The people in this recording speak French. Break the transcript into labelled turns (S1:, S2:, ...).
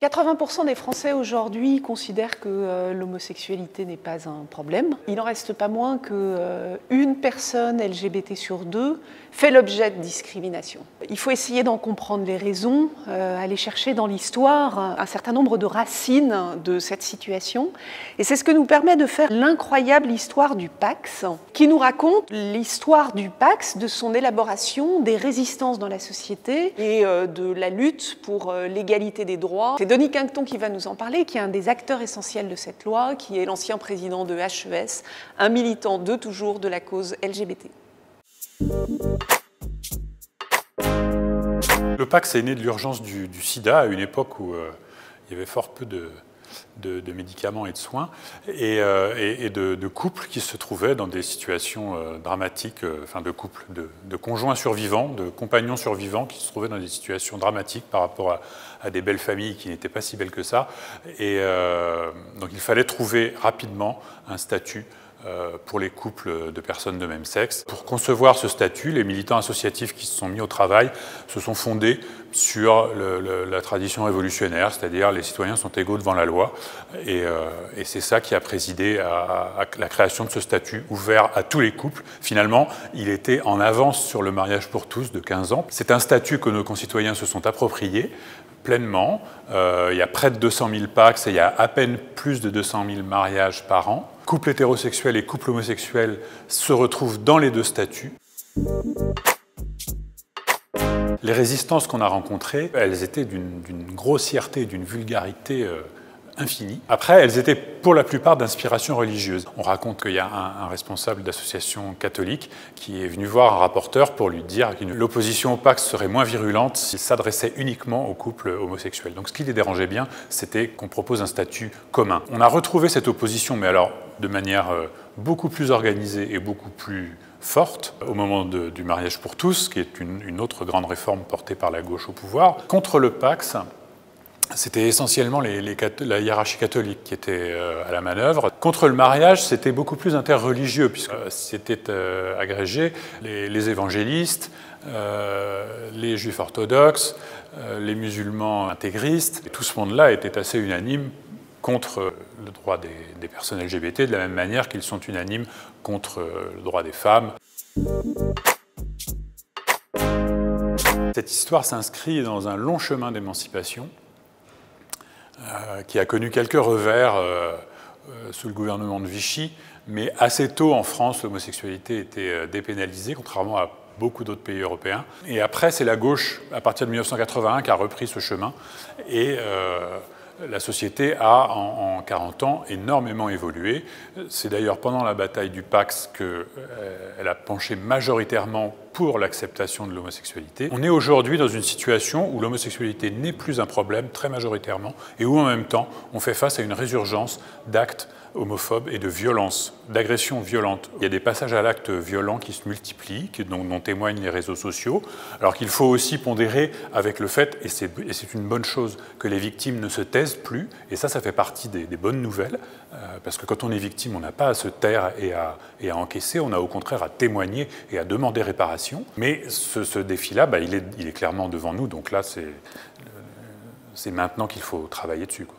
S1: 80% des Français aujourd'hui considèrent que l'homosexualité n'est pas un problème. Il n'en reste pas moins qu'une personne LGBT sur deux fait l'objet de discrimination. Il faut essayer d'en comprendre les raisons, aller chercher dans l'histoire un certain nombre de racines de cette situation. Et c'est ce que nous permet de faire l'incroyable histoire du Pacs, qui nous raconte l'histoire du Pacs, de son élaboration, des résistances dans la société et de la lutte pour l'égalité des droits. C'est Denis Quinqueton qui va nous en parler, qui est un des acteurs essentiels de cette loi, qui est l'ancien président de HES, un militant de toujours de la cause LGBT.
S2: Le Pacs est né de l'urgence du sida à une époque où il y avait fort peu de médicaments et de soins et de couples qui se trouvaient dans des situations dramatiques, enfin de couples, de conjoints survivants, de compagnons survivants qui se trouvaient dans des situations dramatiques par rapport à des belles familles qui n'étaient pas si belles que ça. Et donc il fallait trouver rapidement un statut pour les couples de personnes de même sexe. Pour concevoir ce statut, les militants associatifs qui se sont mis au travail se sont fondés sur la tradition révolutionnaire, c'est-à-dire les citoyens sont égaux devant la loi, et c'est ça qui a présidé à la création de ce statut ouvert à tous les couples. Finalement, il était en avance sur le mariage pour tous de 15 ans. C'est un statut que nos concitoyens se sont appropriés pleinement. Il y a près de 200 000 Pacs et il y a à peine plus de 200 000 mariages par an. Couples hétérosexuels et couples homosexuels se retrouvent dans les deux statuts. Les résistances qu'on a rencontrées, elles étaient d'une grossièreté, d'une vulgarité infinie. Après, elles étaient pour la plupart d'inspiration religieuse. On raconte qu'il y a un responsable d'association catholique qui est venu voir un rapporteur pour lui dire que l'opposition au Pacs serait moins virulente s'il s'adressait uniquement aux couples homosexuels. Donc ce qui les dérangeait bien, c'était qu'on propose un statut commun. On a retrouvé cette opposition, mais alors de manière beaucoup plus organisée et beaucoup plus forte au moment du mariage pour tous, qui est une autre grande réforme portée par la gauche au pouvoir. Contre le Pacs, c'était essentiellement la hiérarchie catholique qui était à la manœuvre. Contre le mariage, c'était beaucoup plus interreligieux, puisque c'était agrégé les évangélistes, les juifs orthodoxes, les musulmans intégristes. Et tout ce monde-là était assez unanime contre le droit des personnes LGBT, de la même manière qu'ils sont unanimes contre le droit des femmes. Cette histoire s'inscrit dans un long chemin d'émancipation qui a connu quelques revers sous le gouvernement de Vichy, mais assez tôt en France, l'homosexualité était dépénalisée, contrairement à beaucoup d'autres pays européens. Et après, c'est la gauche, à partir de 1981, qui a repris ce chemin. Et la société a, en 40 ans, énormément évolué. C'est d'ailleurs pendant la bataille du Pacs qu'elle a penché majoritairement pour l'acceptation de l'homosexualité. On est aujourd'hui dans une situation où l'homosexualité n'est plus un problème, très majoritairement, et où en même temps, on fait face à une résurgence d'actes homophobes et de violences, d'agressions violentes. Il y a des passages à l'acte violent qui se multiplient, dont témoignent les réseaux sociaux, alors qu'il faut aussi pondérer avec le fait, et c'est une bonne chose, que les victimes ne se taisent plus, et ça fait partie des bonnes nouvelles, parce que quand on est victime, on n'a pas à se taire et à encaisser, on a au contraire à témoigner et à demander réparation. Mais ce défi-là, il est clairement devant nous, donc là, c'est maintenant qu'il faut travailler dessus, quoi.